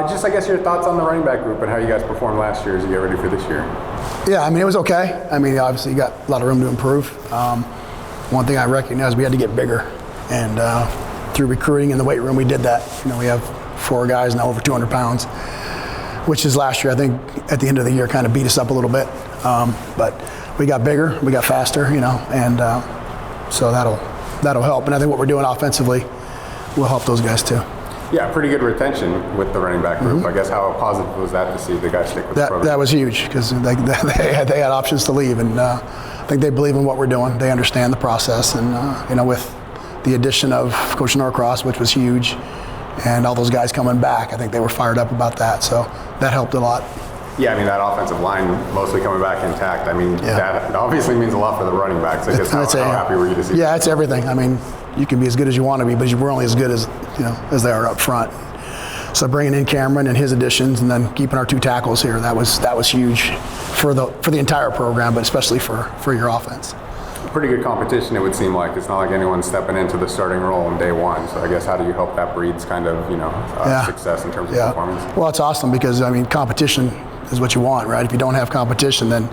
Just, I guess, your thoughts on the running back group and how you guys performed last year as you get ready for this year. Yeah, I mean, it was okay. I mean, obviously, you got a lot of room to improve. One thing I recognize, we had to get bigger. And through recruiting in the weight room, we did that. You know, we have 4 guys now over 200 pounds, which is last year, I think, at the end of the year, kind of beat us up a little bit. But we got bigger, we got faster, you know, and so that'll help. And I think what we're doing offensively will help those guys too. Yeah, pretty good retention with the running back group. I guess how positive was that to see the guys stick with the program? That was huge because they had options to leave, and I think they believe in what we're doing. They understand the process, and you know, with the addition of Coach Norcross, which was huge, and all those guys coming back, I think they were fired up about that. So that helped a lot. Yeah, I mean, that offensive line mostly coming back intact. I mean, that obviously means a lot for the running backs. I guess how happy were you to see that? Yeah, it's everything. I mean, you can be as good as you want to be, but we're only as good as, you know, as they are up front. So bringing in Cameron and his additions, and then keeping our 2 tackles here, that was huge for the entire program, but especially for your offense. Pretty good competition, it would seem like. It's not like anyone's stepping into the starting role on day one. So I guess how do you hope that breeds kind of, you know, success in terms of performance? Well, it's awesome because, I mean, competition is what you want, right? If you don't have competition, then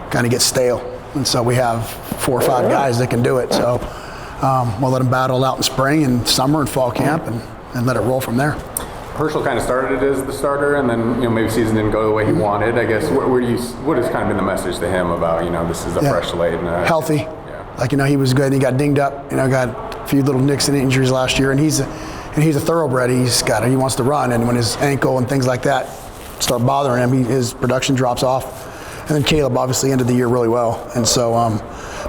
kind of get stale. And so we have 4 or 5 guys that can do it. So we'll let them battle out in spring and summer and fall camp and let it roll from there. Herschel kind of started as the starter, and then, you know, maybe season didn't go the way he wanted. I guess what has kind of been the message to him about, you know, this is a fresh slate and healthy. Yeah. Like, you know, he was good. He got dinged up. You know, got a few little nicks and injuries last year, and he's a thoroughbred. He wants to run, and when his ankle and things like that start bothering him, his production drops off. And then Caleb obviously ended the year really well, and so.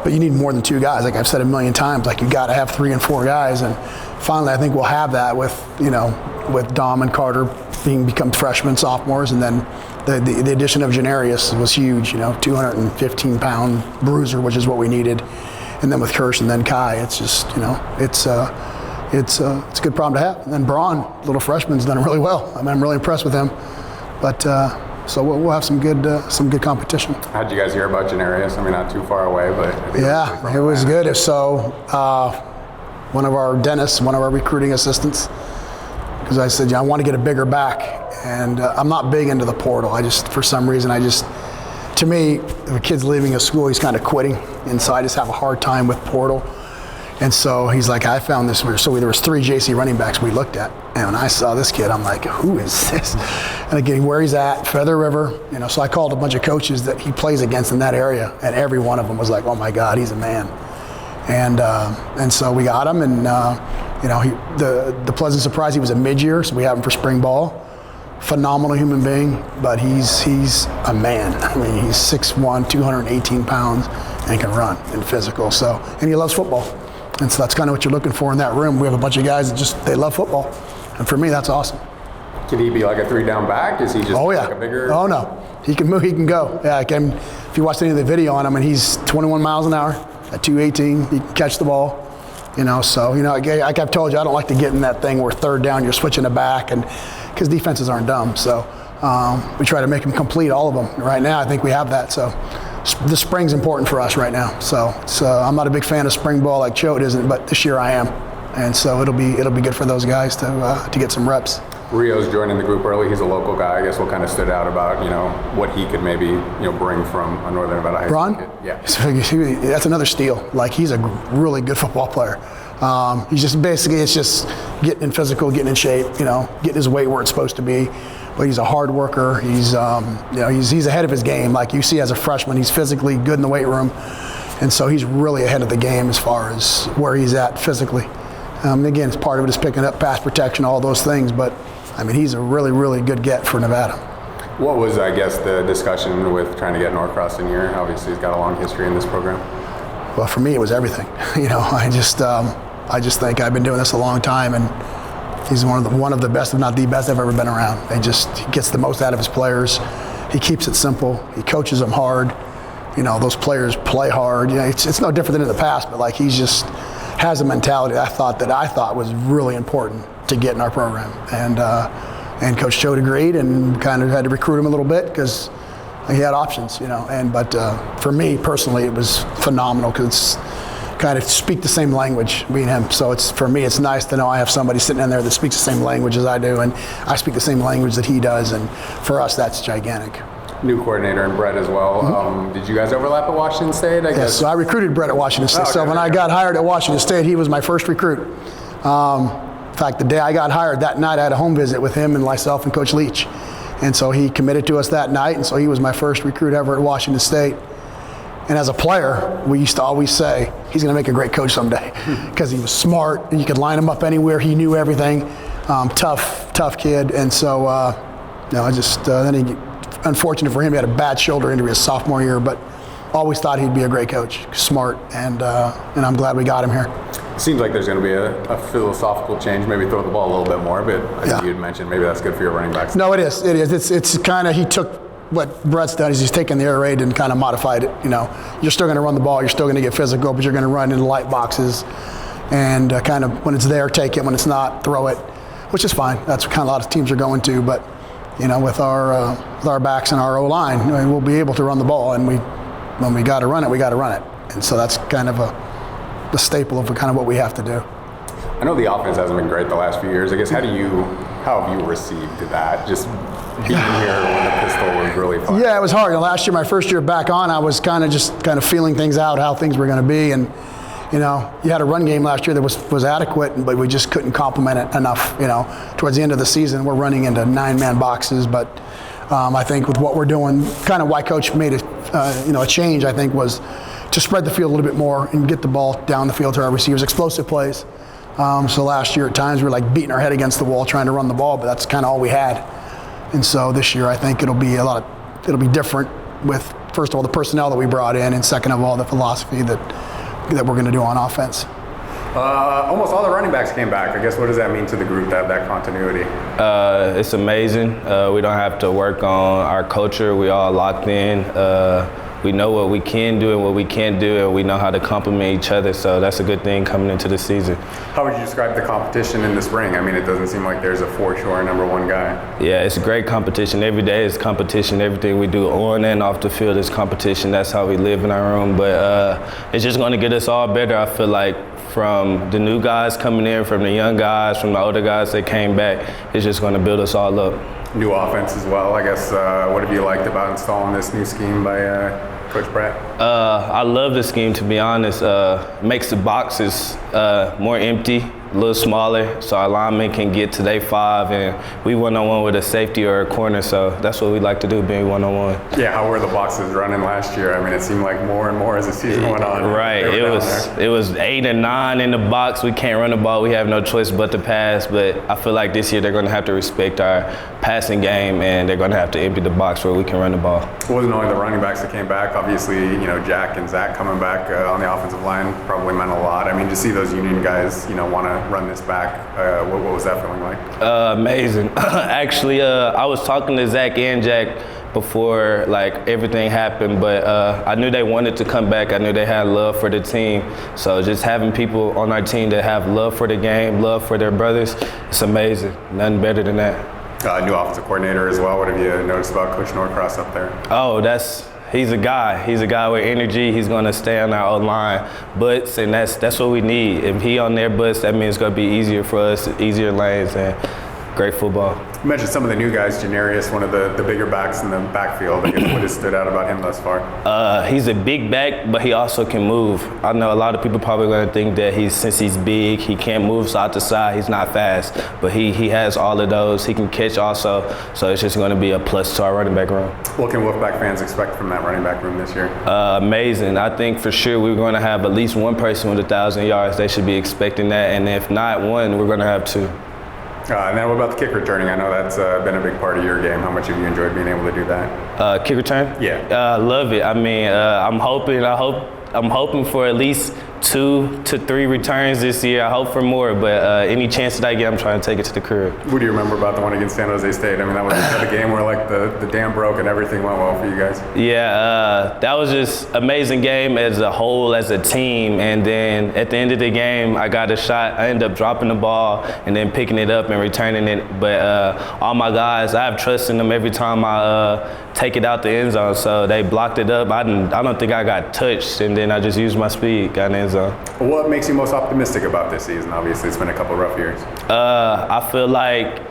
But you need more than 2 guys. Like I've said a million times, like you got to have 3 and 4 guys, and finally I think we'll have that with, you know, with Dom and Carter become freshmen, sophomores, and then the addition of Janarius was huge. You know, 215-pound bruiser, which is what we needed, and then with Kirsch and then Kai, it's just, you know, it's a good problem to have. And then Braun, little freshman's done really well. I mean, I'm really impressed with him, but. So we'll have some good competition. How did you guys hear about Janarius? I mean, not too far away, but I think it was good. So one of our dentists, one of our recruiting assistants, because I said, I want to get a bigger back, and I'm not big into the portal. For some reason, to me, if a kid's leaving a school, he's kind of quitting, and so I just have a hard time with portal. And so he's like, I found this. So there was 3 JC running backs we looked at. And when I saw this kid, I'm like, who is this? And again, where he's at, Feather River. You know, so I called a bunch of coaches that he plays against in that area, and every one of them was like, oh my God, he's a man. And so we got him, and you know, the pleasant surprise, he was a mid-year, so we have him for spring ball. Phenomenal human being, but he's a man. I mean, he's 6'1", 218 pounds, and can run and physical. So, and he loves football. And so that's kind of what you're looking for in that room. We have a bunch of guys that they love football. And for me, that's awesome. Could he be like a 3-down back? Is he just like a bigger? Oh, no. He can move, he can go. Yeah, if you watch any of the video on him, and he's 21 miles an hour at 218, he can catch the ball. You know, so, you know, like I've told you, I don't like to get in that thing where 3rd down, you're switching it back, and because defenses aren't dumb. So we try to make them complete, all of them. Right now, I think we have that. So the spring's important for us right now. So I'm not a big fan of spring ball like Choate isn't, but this year I am, and so it'll be good for those guys to get some reps. Rio's joining the group early. He's a local guy. I guess what kind of stood out about, you know, what he could maybe, you know, bring from a Northern Nevada high school kid? Yeah. That's another steal. Like, he's a really good football player. He's just basically, it's just getting in physical, getting in shape, you know, getting his weight where it's supposed to be. But he's a hard worker. He's you know, he's ahead of his game. Like you see as a freshman, he's physically good in the weight room, and so he's really ahead of the game as far as where he's at physically. Again, it's part of it is picking up pass protection, all those things. But I mean, he's a really, really good get for Nevada. What was, I guess, the discussion with trying to get Norcross in here? Obviously, he's got a long history in this program. Well, for me, it was everything. You know, I just think I've been doing this a long time, and he's one of the best, if not the best, I've ever been around. He gets the most out of his players. He keeps it simple. He coaches them hard. You know, those players play hard. You know, it's no different than in the past, but like he's just has a mentality I thought was really important to get in our program. And Coach Choate agreed, and kind of had to recruit him a little bit because he had options, you know. But for me personally, it was phenomenal because kind of speak the same language, me and him. So for me, it's nice to know I have somebody sitting in there that speaks the same language as I do, and I speak the same language that he does, and for us, that's gigantic. New coordinator and Brett as well. Did you guys overlap at Washington State? I guess. So I recruited Brett at Washington State. Okay, so when I got hired at Washington State, he was my first recruit. In fact, the day I got hired, that night I had a home visit with him and myself and Coach Leach. And so he committed to us that night, and so he was my first recruit ever at Washington State. And as a player, we used to always say, he's going to make a great coach someday, because he was smart, and you could line him up anywhere. He knew everything. Tough kid. And so, then he, unfortunate for him, he had a bad shoulder injury his sophomore year, but always thought he'd be a great coach, smart, and I'm glad we got him here. It seems like there's going to be a philosophical change, maybe throw the ball a little bit more, but I think you had mentioned maybe that's good for your running backs. No, it is. It's kind of, he took what Brett's done is he's taken the air raid and kind of modified it. You're still going to run the ball, you're still going to get physical, but you're going to run in light boxes, and kind of when it's there, take it. When it's not, throw it, which is fine. That's what kind of a lot of teams are going to. But with our backs and our O-line, we'll be able to run the ball, and when we got to run it, we got to run it. And so that's kind of the staple of kind of what we have to do. I know the offense hasn't been great the last few years. I guess how have you received that? Just being here when the pistol was really fun. Yeah, it was hard. Last year, my first year back on, I was kind of feeling things out, how things were going to be, and you had a run game last year that was adequate, but we just couldn't complement it enough. Towards the end of the season, we're running into 9-man boxes, but I think with what we're doing, kind of why Coach made a change, I think, was to spread the field a little bit more and get the ball down the field to our receivers, explosive plays. So last year at times we were like beating our head against the wall trying to run the ball, but that's kind of all we had. And so this year I think it'll be different with, first of all, the personnel that we brought in, and second of all, the philosophy that we're going to do on offense. Almost all the running backs came back. I guess what does that mean to the group to have that continuity? It's amazing. We don't have to work on our culture. We all locked in. We know what we can do and what we can't do, and we know how to complement each other, so that's a good thing coming into the season. How would you describe the competition in the spring? I mean, it doesn't seem like there's a for sure number one guy. Yeah, it's a great competition. Every day is competition. Everything we do on and off the field is competition. That's how we live in our room, but it's just going to get us all better, I feel like, from the new guys coming in, from the young guys, from the older guys that came back. It's just going to build us all up. New offense as well, I guess. What have you liked about installing this new scheme by Coach Brett? I love the scheme, to be honest. Makes the boxes more empty, a little smaller, so our linemen can get to their 5, and we one-on-one with a safety or a corner, so that's what we like to do, being one-on-one. Yeah, how were the boxes running last year? I mean, it seemed like more and more as the season went on. Right, it was 8 and 9 in the box. We can't run the ball. We have no choice but to pass, but I feel like this year they're going to have to respect our passing game, and they're going to have to empty the box where we can run the ball. It wasn't only the running backs that came back. Obviously, Jack and Zach coming back on the offensive line probably meant a lot. I mean, to see those Union guys, want to run this back, what was that feeling like? Amazing. Actually, I was talking to Zach and Jack before everything happened, but I knew they wanted to come back. I knew they had love for the team. So just having people on our team that have love for the game, love for their brothers, it's amazing. Nothing better than that. New offensive coordinator as well. What have you noticed about Coach Norcross up there? Oh, he's a guy. He's a guy with energy. He's going to stay on our O-line butts, and that's what we need. If he on their butts, that means it's going to be easier for us, easier lanes, and great football. You mentioned some of the new guys, Janarius, one of the bigger backs in the backfield. I guess what has stood out about him thus far? He's a big back, but he also can move. I know a lot of people probably going to think that since he's big, he can't move side to side. He's not fast, but he has all of those. He can catch also, so it's just going to be a plus to our running back room. What can Wolfpack fans expect from that running back room this year? Amazing. I think for sure we're going to have at least one person with 1,000 yards. They should be expecting that, and if not one, we're going to have 2. And then what about the kick returning? I know that's been a big part of your game. How much have you enjoyed being able to do that? Kick return? Yeah. Love it. I mean, I'm hoping for at least 2 to 3 returns this year. I hope for more, but any chance that I get, I'm trying to take it to the crib. What do you remember about the one against San Jose State? I mean, that was the game where the dam broke and everything went well for you guys. Yeah, that was just amazing game as a whole, as a team. And then at the end of the game, I got a shot. I ended up dropping the ball and then picking it up and returning it. But all my guys, I have trust in them every time I take it out the end zone. So they blocked it up. I don't think I got touched, and then I just used my speed, got in the end end zone. What makes you most optimistic about this season? Obviously, it's been a couple rough years. I feel like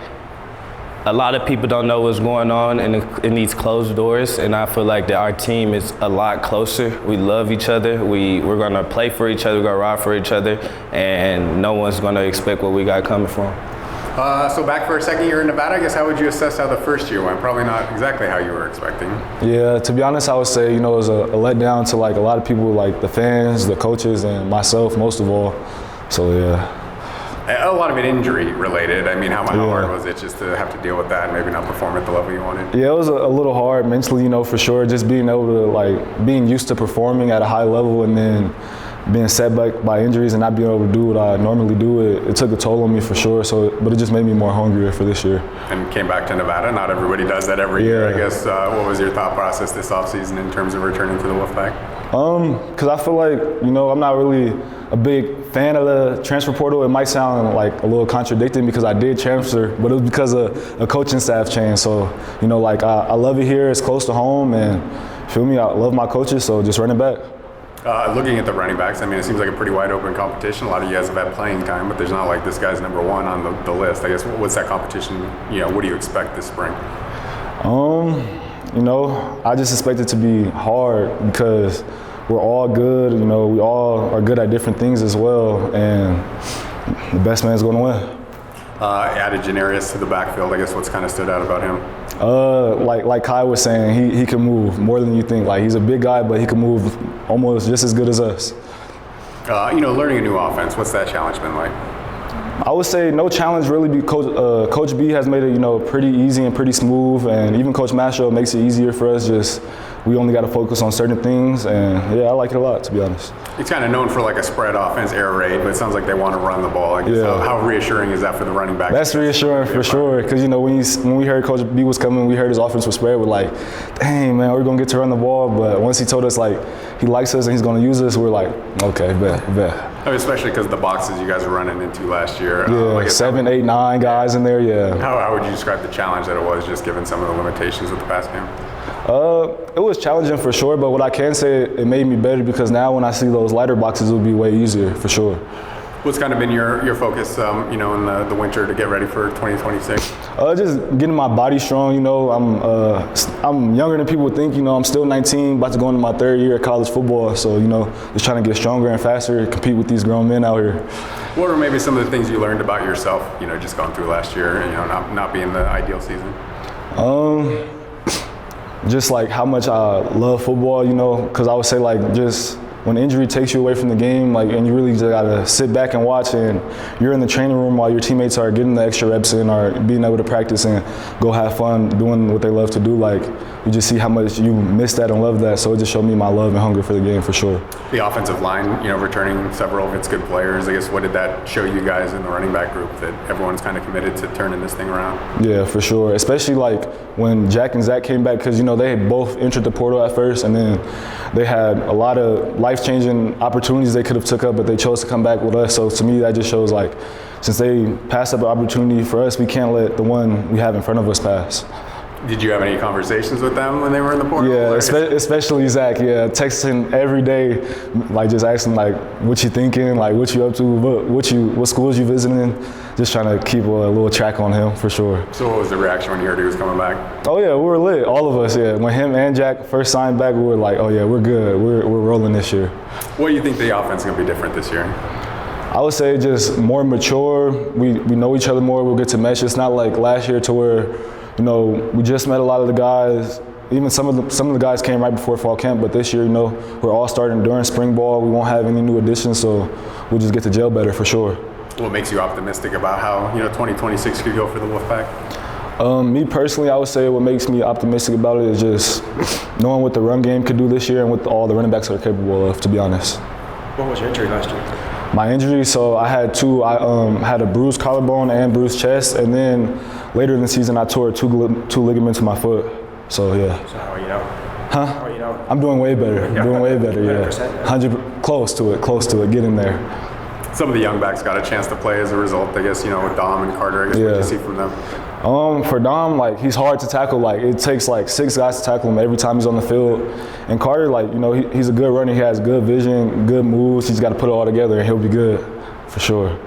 a lot of people don't know what's going on in these closed doors, and I feel like that our team is a lot closer. We love each other. We're gonna play for each other. We're gonna ride for each other, and no one's gonna expect what we got coming from. So back for a second year in Nevada, I guess how would you assess how the first year went? Probably not exactly how you were expecting. Yeah, to be honest, I would say, it was a letdown to like a lot of people, like the fans, the coaches, and myself most of all. So yeah. A lot of it injury related. I mean, how hard was it just to have to deal with that and maybe not perform at the level you wanted? Yeah, it was a little hard mentally, for sure. Just being able to being used to performing at a high level and then being set back by injuries and not being able to do what I normally do, it took a toll on me for sure. But it just made me more hungrier for this year. And came back to Nevada. Not everybody does that every year, I guess. What was your thought process this offseason in terms of returning to the Wolfpack? Because I feel like, I'm not really a big fan of the transfer portal. It might sound like a little contradicting because I did transfer, but it was because of a coaching staff change. So, I love it here. It's close to home, and feel me, I love my coaches, so just running back. Looking at the running backs, I mean, it seems like a pretty wide open competition. A lot of you guys have had playing time, but there's not like this guy's number one on the list. I guess, what's that competition, what do you expect this spring? I just expect it to be hard because we're all good. We all are good at different things as well, and the best man's going to win. Added Janarius to the backfield. I guess what's kind of stood out about him? Like Kai was saying, he can move more than you think. Like, he's a big guy, but he can move almost just as good as us. Learning a new offense, what's that challenge been like? I would say no challenge really. Coach B has made it, pretty easy and pretty smooth, and even Coach Mastro makes it easier for us. Just we only got to focus on certain things, and yeah, I like it a lot, to be honest. It's kind of known for like a spread offense, air raid, but it sounds like they want to run the ball. I guess how reassuring is that for the running back? That's reassuring for sure, because when we heard Coach B was coming, we heard his offense was spread. We're like, dang man, we're gonna get to run the ball. But once he told us he likes us and he's gonna use us, we're like, okay, bet. I mean, especially because the boxes you guys were running into last year. Yeah, 7, 8, 9 guys in there. Yeah. How would you describe the challenge that it was, just given some of the limitations with the pass game? It was challenging for sure, but what I can say, it made me better because now when I see those lighter boxes, it'll be way easier for sure. What's kind of been your focus, in the winter to get ready for 2026? Just getting my body strong. I'm younger than people think. I'm still 19, about to go into my 3rd year of college football. So, just trying to get stronger and faster, compete with these grown men out here. What were maybe some of the things you learned about yourself, just going through last year, not being the ideal season? Just like how much I love football, because I would say just when injury takes you away from the game, and you really just gotta sit back and watch, and you're in the training room while your teammates are getting the extra reps in or being able to practice and go have fun doing what they love to do, you just see how much you miss that and love that. So it just showed me my love and hunger for the game for sure. The offensive line, returning several of its good players, I guess, what did that show you guys in the running back group, that everyone's kind of committed to turning this thing around? Yeah, for sure. Especially when Jack and Zach came back, because they had both entered the portal at first, and then they had a lot of life-changing opportunities they could have took up, but they chose to come back with us. So to me, that just shows since they passed up an opportunity for us, we can't let the one we have in front of us pass. Did you have any conversations with them when they were in the portal? Yeah, especially Zach. Yeah, texting every day, just asking what you thinking, what you up to, what schools you visiting, just trying to keep a little track on him for sure. So what was the reaction when you heard he was coming back? Oh yeah, we were lit, all of us. Yeah, when him and Jack first signed back, we were like, oh yeah, we're good, we're rolling this year. What do you think the offense is gonna be different this year? I would say just more mature. We know each other more. We'll get to mesh. It's not like last year to where, we just met a lot of the guys. Even some of the guys came right before fall camp, but this year, we're all starting during spring ball. We won't have any new additions, so we'll just get to gel better for sure. What makes you optimistic about how 2026 could go for the Wolfpack? Me personally, I would say what makes me optimistic about it is just knowing what the run game could do this year and what all the running backs are capable of, to be honest. What was your injury last year? My injury, so I had two. I had a bruised collarbone and bruised chest, and then later in the season I tore two ligaments in my foot. So yeah. So how are you now? Huh? How are you now? I'm doing way better. Yeah. Doing way better. Yeah. 100, close to it, getting there. Some of the young backs got a chance to play as a result, I guess, with Dom and Carter. I guess what did you see from them? For Dom, like, he's hard to tackle. Like, it takes like 6 guys to tackle him every time he's on the field. And Carter, like, he's a good runner. He has good vision, good moves. He's got to put it all together, and he'll be good for sure.